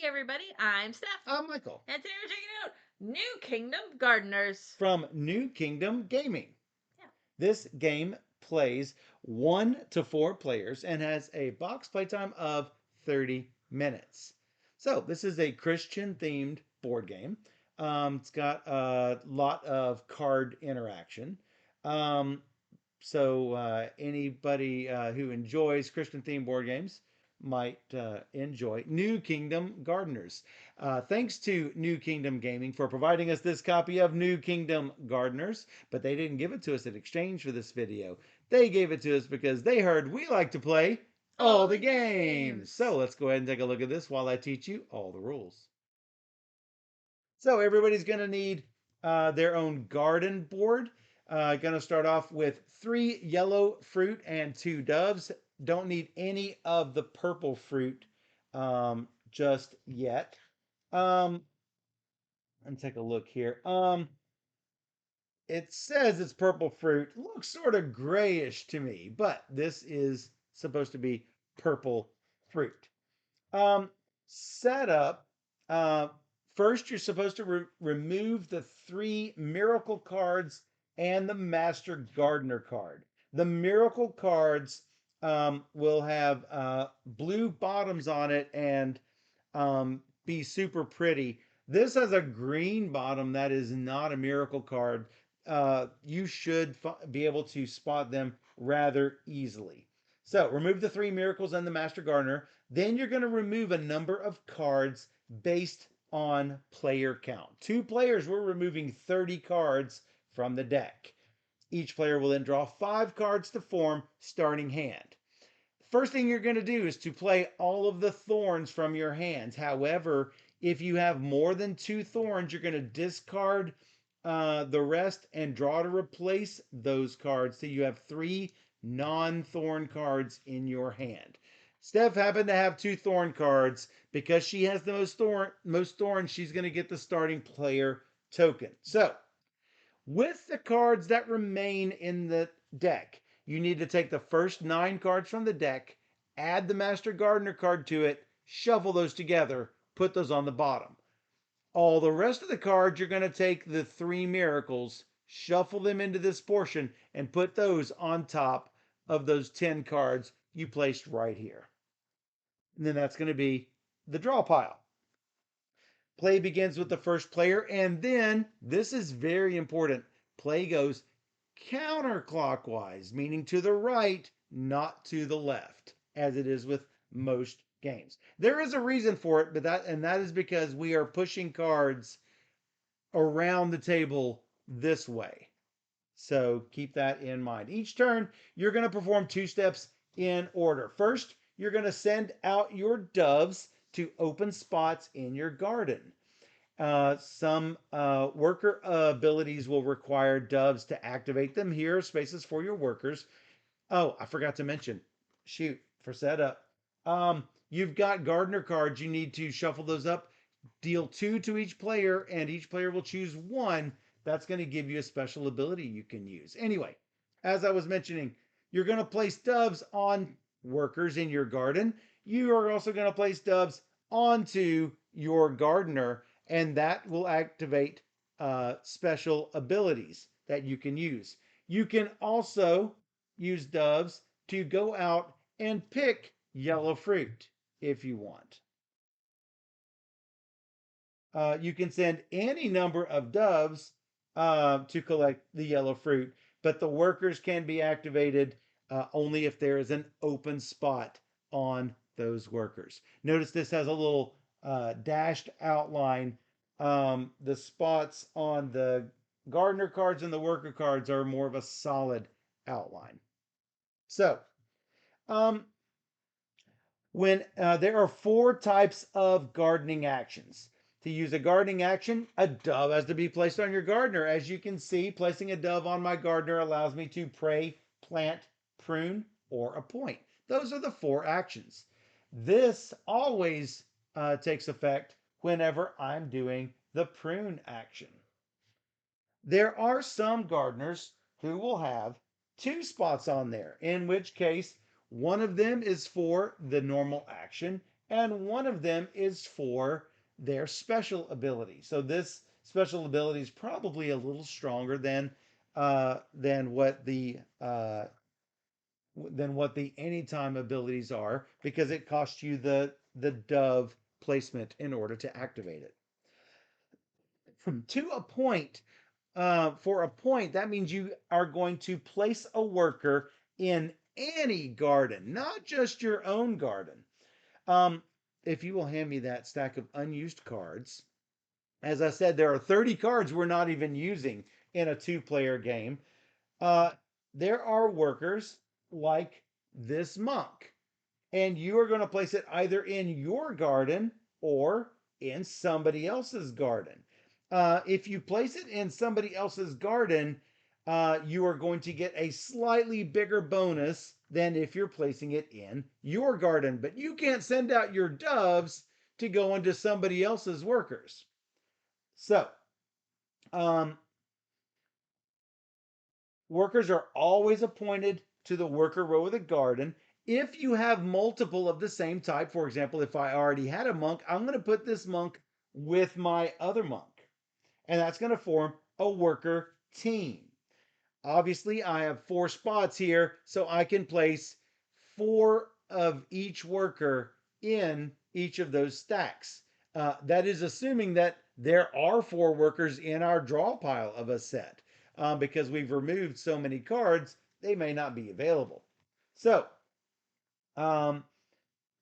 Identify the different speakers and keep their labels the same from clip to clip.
Speaker 1: everybody, I'm Steph.
Speaker 2: I'm Michael.
Speaker 1: And today we're checking out New Kingdom Gardeners.
Speaker 2: From New Kingdom Gaming.
Speaker 1: Yeah.
Speaker 2: This game plays 1 to 4 players and has a box playtime of 30 minutes. So, this is a Christian themed board game. It's got a lot of card interaction. Um, Anybody who enjoys Christian themed board games might enjoy New Kingdom Gardeners. Thanks to New Kingdom Gaming for providing us this copy of New Kingdom Gardeners, but they didn't give it to us in exchange for this video. They gave it to us because they heard we like to play all the games. So let's go ahead and take a look at this while I teach you all the rules. So everybody's going to need their own garden board. Going to start off with 3 yellow fruit and 2 doves. Don't need any of the purple fruit just yet. Let's take a look here. It says it's purple fruit. Looks sort of grayish to me, but this is supposed to be purple fruit. Setup. First, you're supposed to remove the 3 miracle cards and the Master Gardener card. The miracle cards will have blue bottoms on it and be super pretty. This has a green bottom that is not a miracle card. You should be able to spot them rather easily. So remove the 3 miracles and the Master Gardener. Then you're going to remove a number of cards based on player count. 2 players, we're removing 30 cards from the deck. Each player will then draw 5 cards to form starting hand. First thing you're going to do is to play all of the thorns from your hands. However, if you have more than 2 thorns, you're going to discard the rest and draw to replace those cards so you have 3 non-thorn cards in your hand. Steph happened to have 2 thorn cards. Because she has the most thorns, she's going to get the starting player token. So, with the cards that remain in the deck, you need to take the first 9 cards from the deck, add the Master Gardener card to it, shuffle those together, put those on the bottom. All the rest of the cards, you're going to take the 3 miracles, shuffle them into this portion, and put those on top of those 10 cards you placed right here. And then that's going to be the draw pile. Play begins with the first player, and then, this is very important, play goes counterclockwise, meaning to the right, not to the left, as it is with most games. There is a reason for it, but that is because we are pushing cards around the table this way. So keep that in mind. Each turn, you're going to perform 2 steps in order. First, you're going to send out your doves to open spots in your garden. Some worker abilities will require doves to activate them. Here are spaces for your workers. Oh, I forgot to mention. Shoot, for setup. You've got gardener cards. You need to shuffle those up. Deal 2 to each player, and each player will choose 1. That's going to give you a special ability you can use. Anyway, as I was mentioning, you're going to place doves on workers in your garden. You are also going to place doves onto your gardener, and that will activate special abilities that you can use. You can also use doves to go out and pick yellow fruit if you want. You can send any number of doves to collect the yellow fruit, but the workers can be activated only if there is an open spot on those workers. Notice this has a little dashed outline. The spots on the gardener cards and the worker cards are more of a solid outline. So, when there are 4 types of gardening actions. To use a gardening action, a dove has to be placed on your gardener. As you can see, placing a dove on my gardener allows me to pray, plant, prune, or appoint. Those are the 4 actions. This always takes effect whenever I'm doing the prune action. There are some gardeners who will have 2 spots on there, in which case one of them is for the normal action and one of them is for their special ability. So this special ability is probably a little stronger than what the anytime abilities are, because it costs you the dove placement in order to activate it. To a point, for a point, that means you are going to place a worker in any garden, not just your own garden. Um, if you will hand me that stack of unused cards, as I said, there are 30 cards we're not even using in a two-player game. Uh, there are workers like this monk, and you are going to place it either in your garden or in somebody else's garden. If you place it in somebody else's garden, you are going to get a slightly bigger bonus than if you're placing it in your garden. But you can't send out your doves to go into somebody else's workers. So, um, workers are always appointed to the worker row of the garden. If you have multiple of the same type, for example, if I already had a monk, I'm going to put this monk with my other monk, and that's going to form a worker team. Obviously, I have 4 spots here, so I can place 4 of each worker in each of those stacks. That is assuming that there are 4 workers in our draw pile of a set. Because we've removed so many cards, they may not be available. So, um,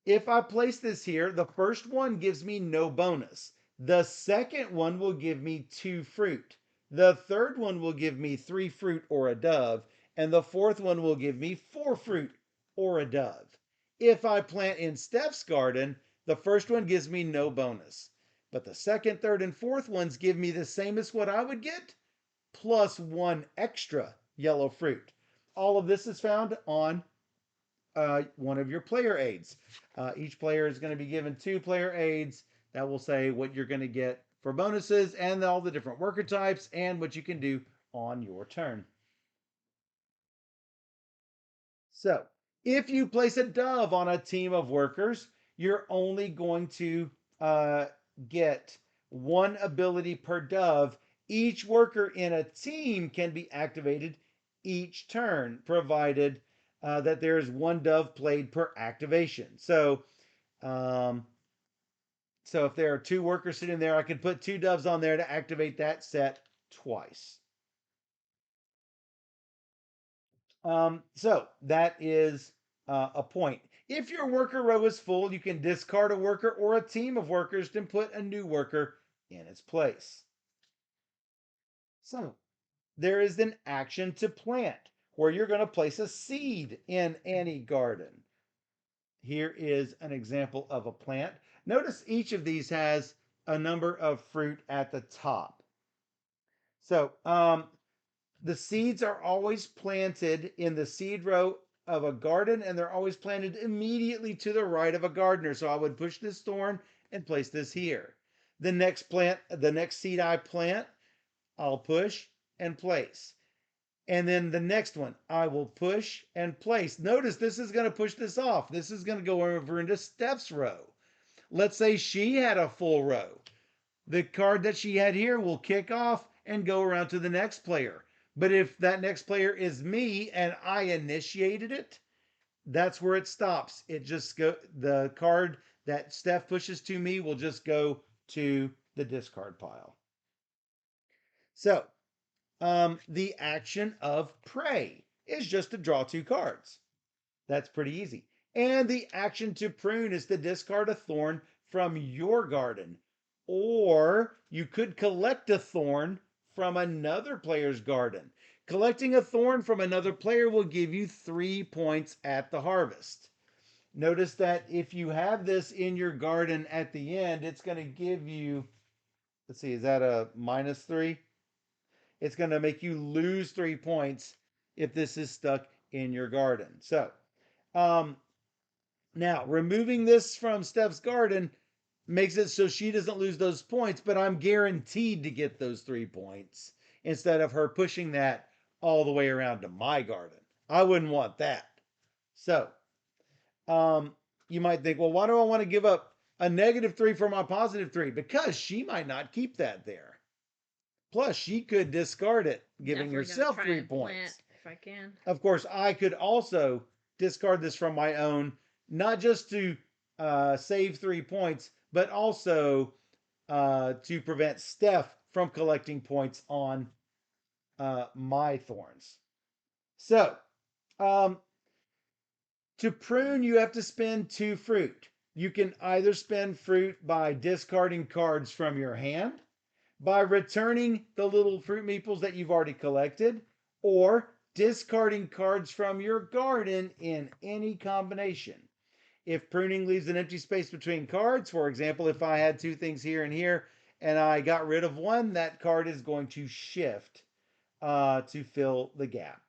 Speaker 2: if I place this here, the first one gives me no bonus. The second one will give me 2 fruit. The third one will give me 3 fruit or a dove. And the fourth one will give me 4 fruit or a dove. If I plant in Steph's garden, the first one gives me no bonus. But the second, third, and fourth ones give me the same as what I would get, plus 1 extra yellow fruit. All of this is found on one of your player aids. Each player is going to be given 2 player aids that will say what you're going to get for bonuses and all the different worker types and what you can do on your turn. So, if you place a dove on a team of workers, you're only going to uh, get 1 ability per dove. Each worker in a team can be activated each turn, provided that there is 1 dove played per activation. Um, so if there are 2 workers sitting there, I can put 2 doves on there to activate that set twice. So that is a point. If your worker row is full, you can discard a worker or a team of workers to put a new worker in its place. So there is an action to plant where you're going to place a seed in any garden. Here is an example of a plant. Notice each of these has a number of fruit at the top. So the seeds are always planted in the seed row of a garden, and they're always planted immediately to the right of a gardener. So I would push this thorn and place this here. The next seed I plant, I'll push and place. And then the next one, I will push and place. Notice this is going to push this off. This is going to go over into Steph's row. Let's say she had a full row. The card that she had here will kick off and go around to the next player. But if that next player is me and I initiated it, that's where it stops. The card that Steph pushes to me will just go to the discard pile. So, the action of pray is just to draw 2 cards. That's pretty easy. And the action to prune is to discard a thorn from your garden. Or you could collect a thorn from another player's garden. Collecting a thorn from another player will give you 3 points at the harvest. Notice that if you have this in your garden at the end, it's going to give you, let's see, is that a -3? It's going to make you lose 3 points if this is stuck in your garden. So, um, now, removing this from Steph's garden makes it so she doesn't lose those points, but I'm guaranteed to get those 3 points instead of her pushing that all the way around to my garden. I wouldn't want that. So, um, you might think, well, why do I want to give up a -3 for my +3? Because she might not keep that there. Plus, she could discard it, giving
Speaker 1: Definitely gonna
Speaker 2: herself
Speaker 1: try
Speaker 2: three
Speaker 1: and plant
Speaker 2: points.
Speaker 1: if I can.
Speaker 2: Of course, I could also discard this from my own, not just to save 3 points, but also to prevent Steph from collecting points on my thorns. So, um, to prune, you have to spend 2 fruit. You can either spend fruit by discarding cards from your hand, by returning the little fruit meeples that you've already collected, or discarding cards from your garden in any combination. If pruning leaves an empty space between cards, for example, if I had 2 things here and here and I got rid of one, that card is going to shift to fill the gap.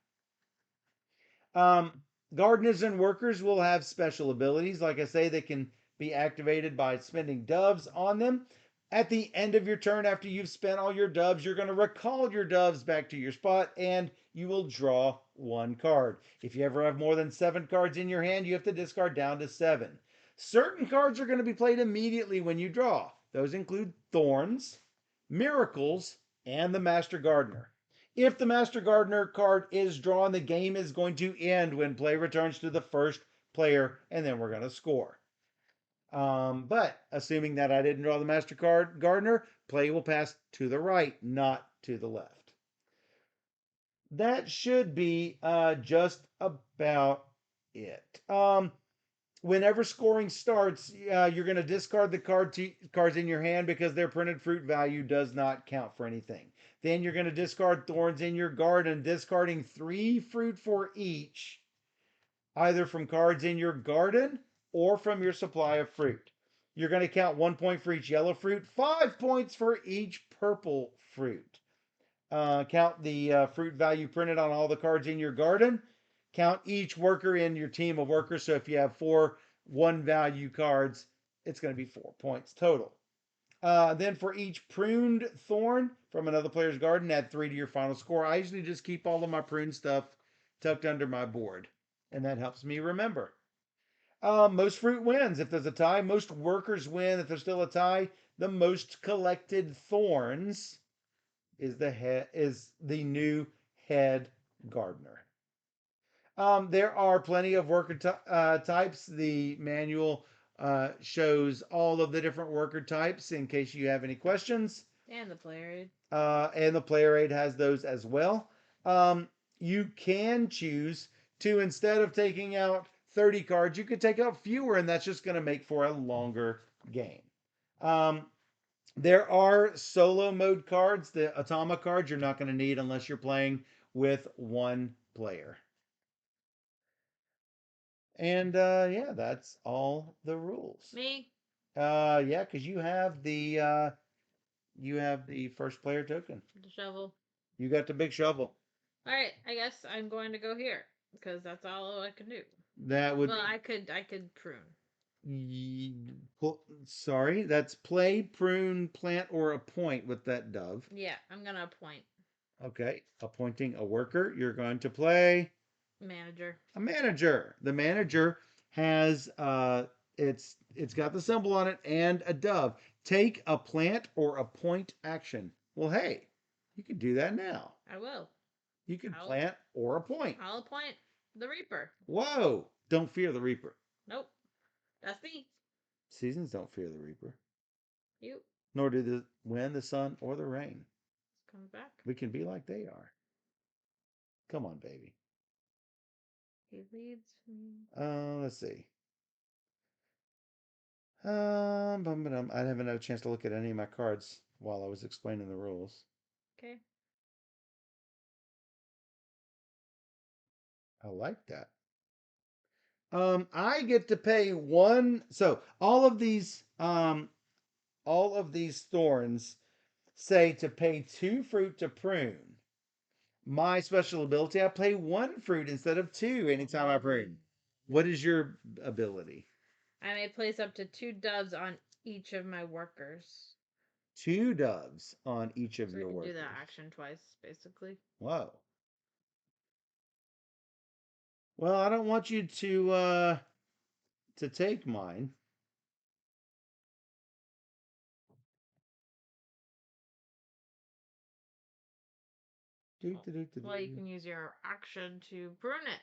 Speaker 2: Um, Gardeners and workers will have special abilities. Like I say, they can be activated by spending doves on them. At the end of your turn, after you've spent all your doves, you're going to recall your doves back to your spot and you will draw 1 card. If you ever have more than 7 cards in your hand, you have to discard down to 7. Certain cards are going to be played immediately when you draw. Those include Thorns, Miracles, and the Master Gardener. If the Master Gardener card is drawn, the game is going to end when play returns to the first player, and then we're going to score. But assuming that I didn't draw the Master Gardener, play will pass to the right, not to the left. That should be just about it. Whenever scoring starts, you're going to discard the cards in your hand because their printed fruit value does not count for anything. Then you're going to discard thorns in your garden, discarding 3 fruit for each, either from cards in your garden or from your supply of fruit. You're going to count 1 point for each yellow fruit, 5 points for each purple fruit. Count the fruit value printed on all the cards in your garden. Count each worker in your team of workers. So if you have 4 1 value cards, it's going to be 4 points total. Then for each pruned thorn from another player's garden, add 3 to your final score. I usually just keep all of my pruned stuff tucked under my board, and that helps me remember. Most fruit wins if there's a tie. Most workers win if there's still a tie. The most collected thorns is the new head gardener. There are plenty of worker types. The manual shows all of the different worker types in case you have any questions.
Speaker 1: And the player aid.
Speaker 2: And the player aid has those as well. You can choose to, instead of taking out 30 cards, you could take out fewer, and that's just going to make for a longer game. Um, there are solo mode cards. The Atama cards you're not going to need unless you're playing with 1 player. And yeah, that's all the rules.
Speaker 1: Me,
Speaker 2: Yeah, because you have the first player token.
Speaker 1: the shovel.
Speaker 2: You got the big shovel.
Speaker 1: Alright, I guess I'm going to go here. Because that's all I can do.
Speaker 2: That would
Speaker 1: Well,
Speaker 2: be
Speaker 1: I could prune.
Speaker 2: sorry, that's play, prune, plant, or appoint with that dove.
Speaker 1: Yeah, I'm gonna appoint
Speaker 2: Okay, appointing a worker. You're going to play
Speaker 1: manager.
Speaker 2: a manager. The manager has it's got the symbol on it and a dove. Take a plant or a point action. Well, hey, you can do that now.
Speaker 1: I will.
Speaker 2: You can
Speaker 1: I'll
Speaker 2: plant or a point.
Speaker 1: I'll appoint the Reaper.
Speaker 2: Whoa! Don't fear the Reaper.
Speaker 1: Nope. That's me.
Speaker 2: Seasons don't fear the Reaper,
Speaker 1: You.
Speaker 2: nor do the wind, the sun, or the rain.
Speaker 1: Comes back.
Speaker 2: We can be like they are. Come on, baby.
Speaker 1: He leads me.
Speaker 2: Let's see. I haven't had a chance to look at any of my cards while I was explaining the rules.
Speaker 1: Okay.
Speaker 2: I like that. I get to pay one. So all of these thorns say to pay 2 fruit to prune. My special ability, I play 1 fruit instead of 2 anytime I prune. What is your ability?
Speaker 1: I may place up to 2 doves on each of my workers.
Speaker 2: 2 doves on each of
Speaker 1: So we
Speaker 2: your
Speaker 1: can do
Speaker 2: workers.
Speaker 1: that action twice, basically.
Speaker 2: Whoa. Well, I don't want you to to take mine.
Speaker 1: Well, you can use your action to prune it.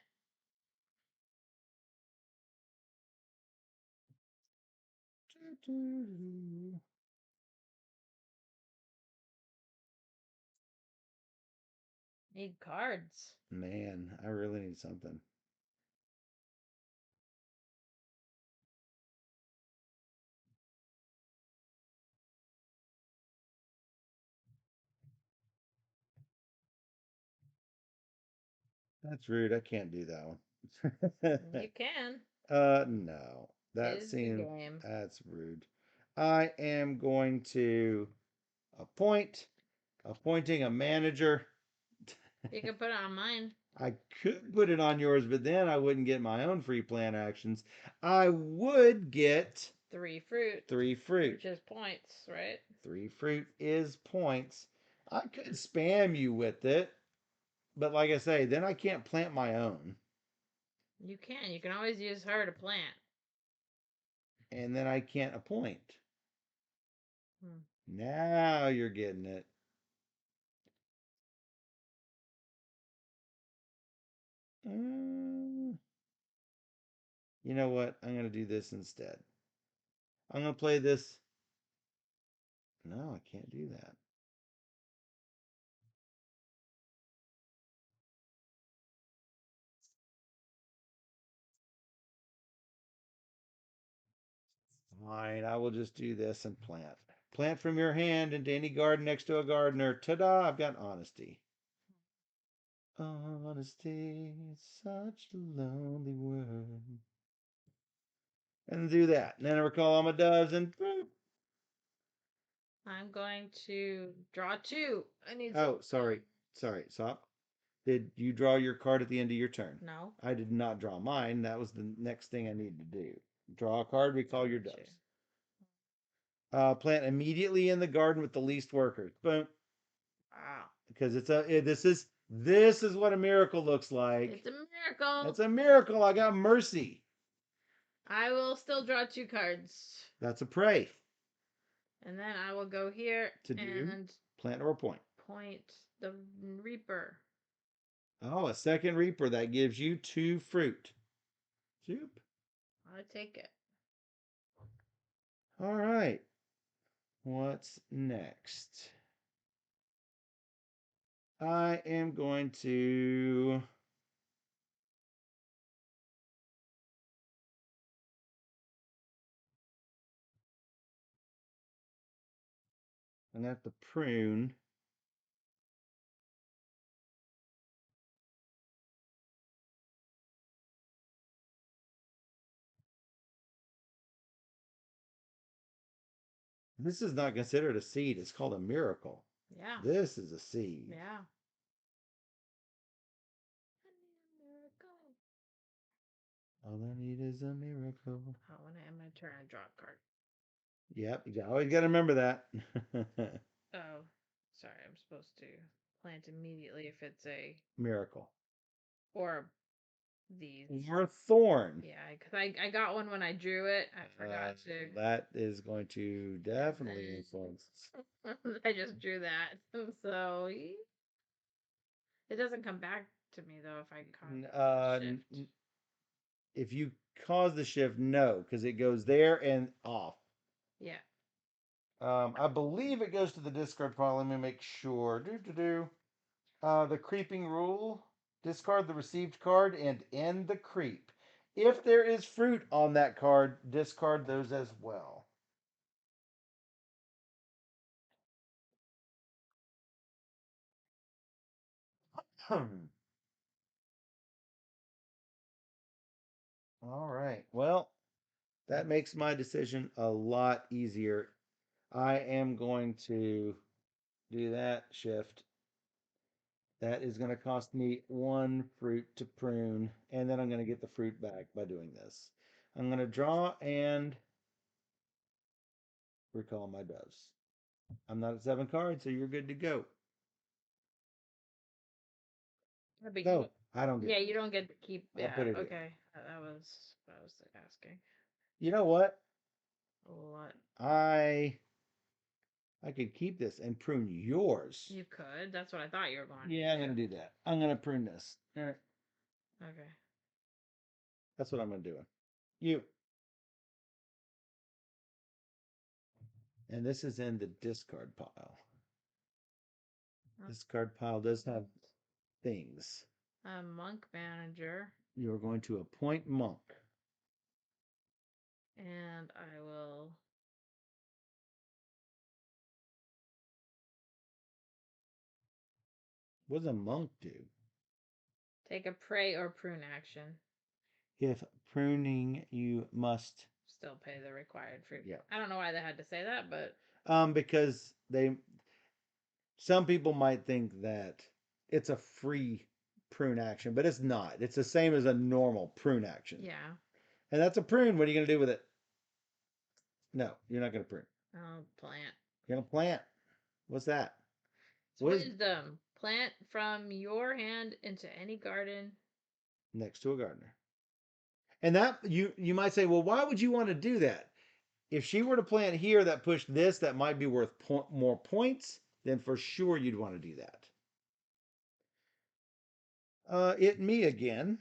Speaker 1: Need cards.
Speaker 2: Man, I really need something. That's rude. I can't do that one.
Speaker 1: You can.
Speaker 2: No. That
Speaker 1: Tis the
Speaker 2: seems
Speaker 1: game.
Speaker 2: that's rude. I am going to appointing a manager.
Speaker 1: You can put it on mine.
Speaker 2: I could put it on yours, but then I wouldn't get my own free plan actions. I would get
Speaker 1: 3 fruit.
Speaker 2: 3 fruit.
Speaker 1: Which is points, right?
Speaker 2: 3 fruit is points. I could spam you with it, but like I say, then I can't plant my own.
Speaker 1: You can. You can always use her to plant.
Speaker 2: And then I can't appoint.
Speaker 1: Hmm.
Speaker 2: Now you're getting it. You know what? I'm going to do this instead. I'm going to play this. No, I can't do that. Fine, I will just do this and plant. Plant from your hand into any garden next to a gardener. Ta-da, I've got honesty. Honesty is such a lonely word. And do that. And then I recall all my doves and boop.
Speaker 1: I'm going to draw 2. I need
Speaker 2: Oh, sorry. Stop. Did you draw your card at the end of your turn?
Speaker 1: No.
Speaker 2: I did not draw mine. That was the next thing I need to do. Draw a card, recall your doves. Plant immediately in the garden with the least workers. Boom.
Speaker 1: Wow.
Speaker 2: Because this is what a miracle looks like.
Speaker 1: It's a miracle.
Speaker 2: It's a miracle. I got mercy.
Speaker 1: I will still draw 2 cards.
Speaker 2: That's a pray.
Speaker 1: And then I will go here
Speaker 2: To do
Speaker 1: and
Speaker 2: plant or appoint.
Speaker 1: Point the Reaper.
Speaker 2: Oh, a second reaper. That gives you 2 fruit. Soup.
Speaker 1: I take it.
Speaker 2: All right. What's next? I am going to I'm gonna have to prune. This is not considered a seed. It's called a miracle.
Speaker 1: Yeah.
Speaker 2: This is a seed.
Speaker 1: Yeah.
Speaker 2: All I need is a miracle.
Speaker 1: Oh, when I end my turn, I draw a card.
Speaker 2: Yep, you always got to remember that.
Speaker 1: Oh, sorry. I'm supposed to plant immediately if it's a
Speaker 2: Miracle.
Speaker 1: or these.
Speaker 2: Or thorn.
Speaker 1: Yeah, because I got one when I drew it. I forgot to.
Speaker 2: That is going to definitely influence.
Speaker 1: I just drew that, so it doesn't come back to me though if I shift.
Speaker 2: If you cause the shift, no, because it goes there and off.
Speaker 1: Yeah.
Speaker 2: I believe it goes to the discard pile. Let me make sure. The creeping rule: discard the received card and end the creep. If there is fruit on that card, discard those as well. All right. Well, that makes my decision a lot easier. I am going to do that shift. That is going to cost me 1 fruit to prune, and then I'm going to get the fruit back by doing this. I'm going to draw and recall my doves. I'm not at 7 cards, so you're good to go. No, I don't get.
Speaker 1: Yeah, you don't get to keep.
Speaker 2: I'll
Speaker 1: Yeah.
Speaker 2: put it here.
Speaker 1: Okay. That was what I was asking.
Speaker 2: You know what?
Speaker 1: What?
Speaker 2: I could keep this and prune yours.
Speaker 1: You could. That's what I thought you were going to
Speaker 2: Yeah, I'm gonna do that. I'm gonna prune this. All right.
Speaker 1: Okay.
Speaker 2: That's what I'm gonna do. You. And this is in the discard pile. Discard pile does have things.
Speaker 1: A monk manager.
Speaker 2: You are going to appoint monk.
Speaker 1: And I will.
Speaker 2: What does a monk do?
Speaker 1: Take a prey or prune action.
Speaker 2: If pruning, you must
Speaker 1: Still pay the required fruit.
Speaker 2: Yeah.
Speaker 1: I don't know why they had to say that, but
Speaker 2: because some people might think that it's a free prune action, but it's not. It's the same as a normal prune action.
Speaker 1: yeah.
Speaker 2: And that's a prune. What are you going to do with it? No, you're not going to prune.
Speaker 1: I'll plant.
Speaker 2: You're going to plant. What's that?
Speaker 1: It's wisdom. Plant from your hand into any garden.
Speaker 2: Next to a gardener. And that you might say, well, why would you want to do that? If she were to plant here that pushed this, that might be worth more points, then for sure you'd want to do that. Me again.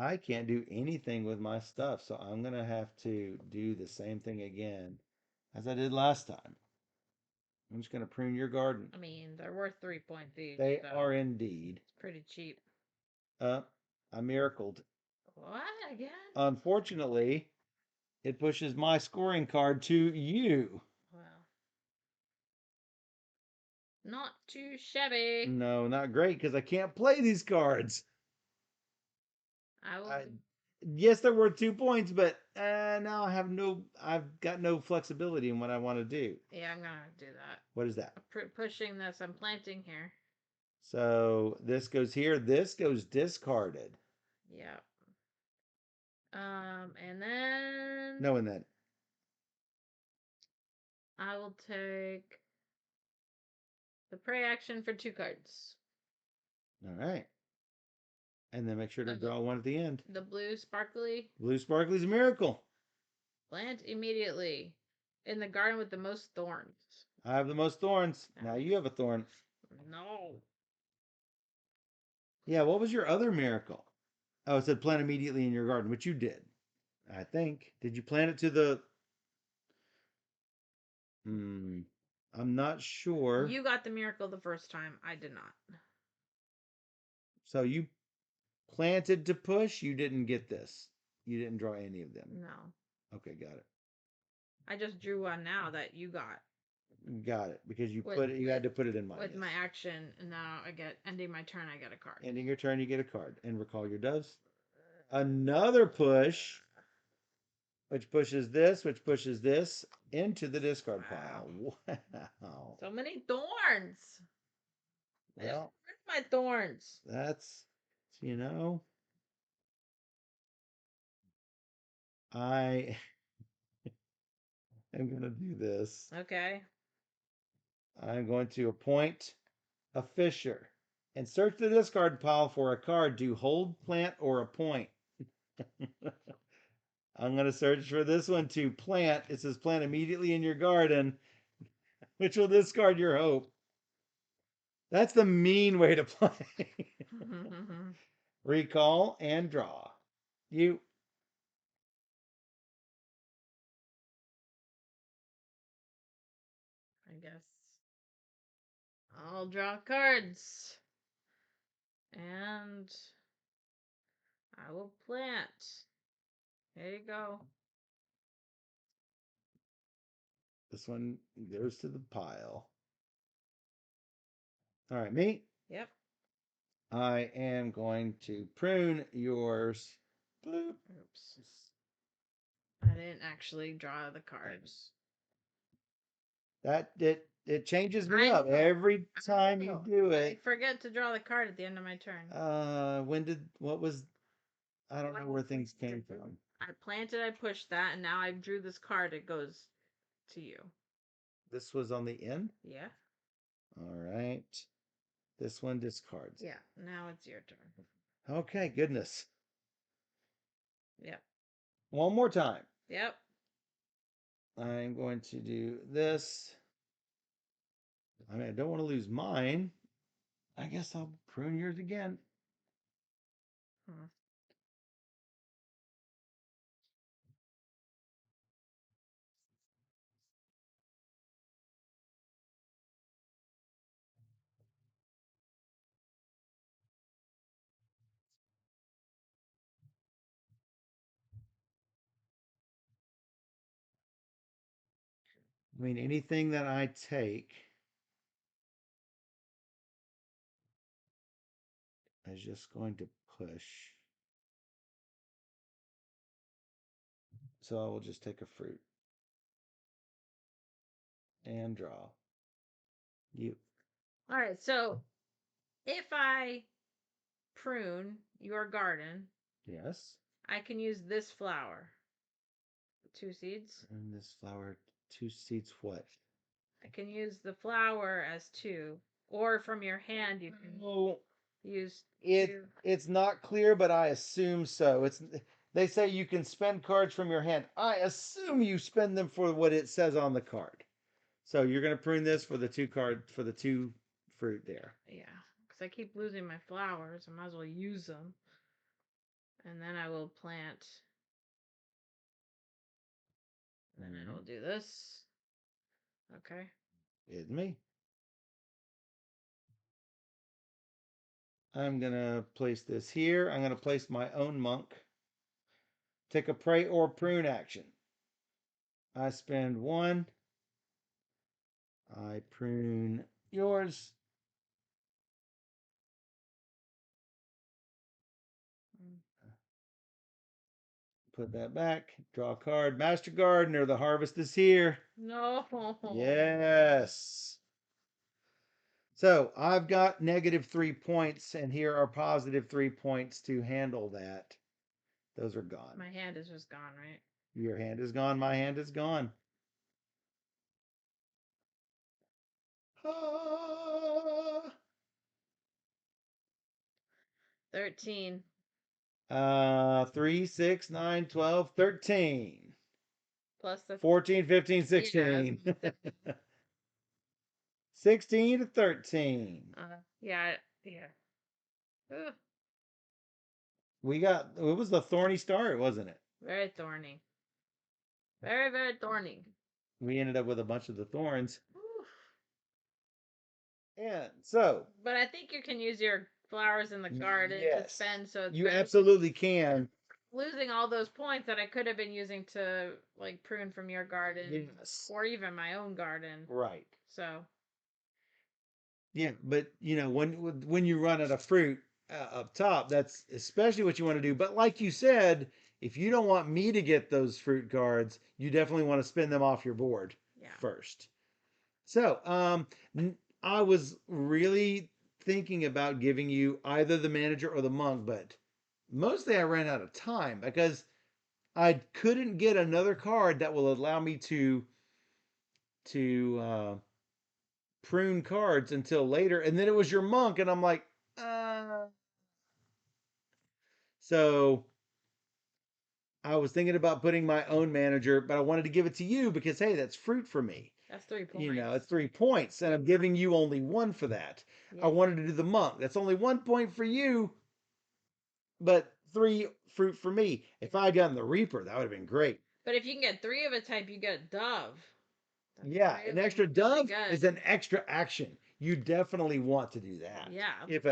Speaker 2: I can't do anything with my stuff, so I'm going to have to do the same thing again as I did last time. I'm just going to prune your garden.
Speaker 1: I mean, they're worth 3 points each.
Speaker 2: They are indeed.
Speaker 1: It's pretty cheap.
Speaker 2: I miracled.
Speaker 1: What? Again?
Speaker 2: Unfortunately, it pushes my scoring card to you.
Speaker 1: Well, not too shabby.
Speaker 2: No, not great because I can't play these cards.
Speaker 1: I will.
Speaker 2: Yes, they're worth 2 points, but now I've got no flexibility in what I want to do.
Speaker 1: Yeah, I'm gonna do that.
Speaker 2: What is that?
Speaker 1: Pushing this. I'm planting here.
Speaker 2: So this goes here. This goes discarded.
Speaker 1: Yep. And then
Speaker 2: No, and then
Speaker 1: I will take the prey action for 2 cards.
Speaker 2: all right. And then make sure to draw one at the end.
Speaker 1: The blue sparkly.
Speaker 2: Blue sparkly's a miracle.
Speaker 1: Plant immediately in the garden with the most thorns.
Speaker 2: I have the most thorns. Now you have a thorn.
Speaker 1: No.
Speaker 2: Yeah, what was your other miracle? Oh, it said plant immediately in your garden, which you did. I think. Did you plant it to the... I'm not sure.
Speaker 1: You got the miracle the first time. I did not.
Speaker 2: So you planted to push. You didn't get this. You didn't draw any of them.
Speaker 1: No.
Speaker 2: Okay, got it.
Speaker 1: I just drew one now that you got.
Speaker 2: Got it. Because you had to put it in minus.
Speaker 1: With my action, and now I get ending my turn, I get a card.
Speaker 2: Ending your turn, you get a card. And recall your doves. Another push, which pushes this into the discard pile. Wow.
Speaker 1: So many thorns.
Speaker 2: Well,
Speaker 1: where's my thorns?
Speaker 2: That's, I am going to do this.
Speaker 1: Okay.
Speaker 2: I'm going to appoint a fisher and search the discard pile for a card to hold, plant, or appoint. I'm going to search for this one to plant. It says plant immediately in your garden, which will discard your hope. That's the mean way to play. Recall and draw. You.
Speaker 1: I guess I'll draw cards. And I will plant. There you go.
Speaker 2: This one goes to the pile. All right, me?
Speaker 1: Yep.
Speaker 2: I am going to prune yours. Bloop.
Speaker 1: Oops. I didn't actually draw the cards.
Speaker 2: It changes me up every time you do it.
Speaker 1: I forget to draw the card at the end of my turn.
Speaker 2: I don't know where things came from.
Speaker 1: I planted, I pushed that, and now I drew this card. It goes to you.
Speaker 2: This was on the end?
Speaker 1: Yeah.
Speaker 2: All right. This one discards.
Speaker 1: Yeah. Now it's your turn.
Speaker 2: Okay, goodness.
Speaker 1: Yep.
Speaker 2: One more time.
Speaker 1: Yep.
Speaker 2: I'm going to do this. I mean, I don't want to lose mine. I guess I'll prune yours again.
Speaker 1: Hmm.
Speaker 2: I mean, anything that I take is just going to push. So I will just take a fruit and draw. You.
Speaker 1: All right. So if I prune your garden,
Speaker 2: Yes.
Speaker 1: I can use this flower. 2 seeds.
Speaker 2: And this flower, 2 seeds what?
Speaker 1: I can use the flower as 2. Or from your hand, you can
Speaker 2: Oh,
Speaker 1: use
Speaker 2: it
Speaker 1: 2.
Speaker 2: it's not clear, but I assume so. It's they say you can spend cards from your hand. I assume you spend them for what it says on the card. So you're gonna prune this for the 2 fruit there.
Speaker 1: Yeah. Because I keep losing my flowers. I might as well use them. And then I will plant. And then I will do this. Okay.
Speaker 2: It's me. I'm gonna place this here. I'm gonna place my own monk. Take a pray or prune action. I spend 1. I prune yours. Put that back. Draw a card. Master Gardener, the harvest is here.
Speaker 1: No.
Speaker 2: Yes. So I've got -3 points, and here are +3 points to handle that. Those are gone.
Speaker 1: My hand is just gone, right?
Speaker 2: Your hand is gone. My hand is gone.
Speaker 1: 13.
Speaker 2: 3, 6, 9, 12, 13.
Speaker 1: Plus the
Speaker 2: 14, 15, 16.
Speaker 1: Yeah.
Speaker 2: 16 to 13.
Speaker 1: Yeah. Yeah. Ugh,
Speaker 2: It was the thorny start, wasn't it?
Speaker 1: very thorny. Very, very thorny.
Speaker 2: We ended up with a bunch of the thorns.
Speaker 1: Oof.
Speaker 2: And so.
Speaker 1: But I think you can use your flowers in the garden to spend, so it's
Speaker 2: you
Speaker 1: better.
Speaker 2: absolutely can.
Speaker 1: Losing all those points that I could have been using to like prune from your garden,
Speaker 2: Yes.
Speaker 1: or even my own garden.
Speaker 2: Right.
Speaker 1: So.
Speaker 2: Yeah, but when you run out of fruit up top, that's especially what you want to do. But like you said, if you don't want me to get those fruit cards, you definitely want to spin them off your board first. So, I was really thinking about giving you either the manager or the monk, but mostly I ran out of time because I couldn't get another card that will allow me to prune cards until later, and then it was your monk, and I'm like, so I was thinking about putting my own manager, but I wanted to give it to you because hey, that's fruit for me.
Speaker 1: That's 3 points.
Speaker 2: You know, it's 3 points, and I'm giving you only 1 for that.
Speaker 1: Yeah.
Speaker 2: I wanted to do the monk. That's only 1 point for you, but 3 fruit for me. If I had gotten the Reaper, that would have been great.
Speaker 1: But if you can get 3 of a type, you get a dove. That's
Speaker 2: Yeah, an extra dove
Speaker 1: really
Speaker 2: is an extra action. You definitely want to do that.
Speaker 1: Yeah,
Speaker 2: if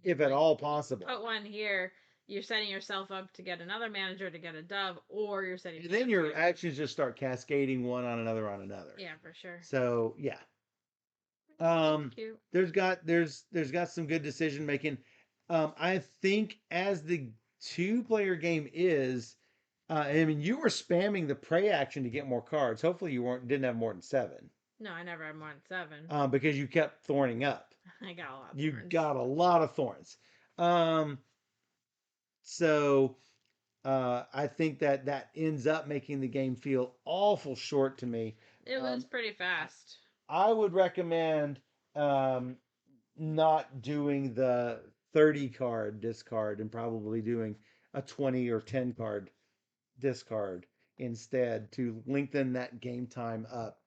Speaker 1: if
Speaker 2: at all possible.
Speaker 1: Put 1 here. You're setting yourself up to get another manager to get a dove, or you're setting.
Speaker 2: And then your actions just start cascading one on another on another.
Speaker 1: Yeah, for sure.
Speaker 2: So yeah.
Speaker 1: Cute.
Speaker 2: There's got some good decision making. I think as the 2-player game is, I mean, you were spamming the prey action to get more cards. Hopefully, you didn't have more than 7.
Speaker 1: No, I never had more than 7.
Speaker 2: Because you kept thorning up.
Speaker 1: I got a lot.
Speaker 2: You got a lot of thorns. So I think that ends up making the game feel awful short to me.
Speaker 1: It was pretty fast.
Speaker 2: I would recommend um, not doing the 30 card discard and probably doing a 20 or 10 card discard instead to lengthen that game time up.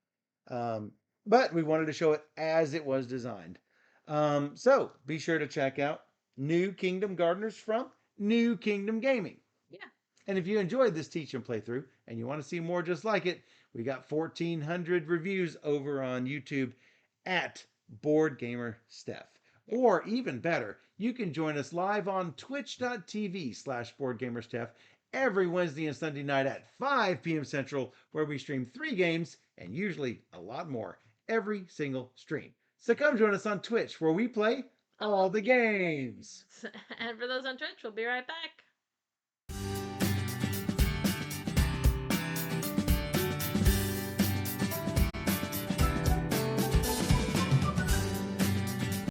Speaker 2: Um, but we wanted to show it as it was designed. So be sure to check out New Kingdom Gardeners from New Kingdom Gaming.
Speaker 1: Yeah.
Speaker 2: And if you enjoyed this teach and playthrough and you want to see more just like it, we got 1,400 reviews over on YouTube at Board Gamer Steph.
Speaker 1: Yeah.
Speaker 2: Or even better, you can join us live on twitch.tv/BoardGamerSteph every Wednesday and Sunday night at 5 p.m. Central, where we stream 3 games and usually a lot more every single stream. So come join us on Twitch, where we play all the games.
Speaker 1: And for those on Twitch, we'll be right back.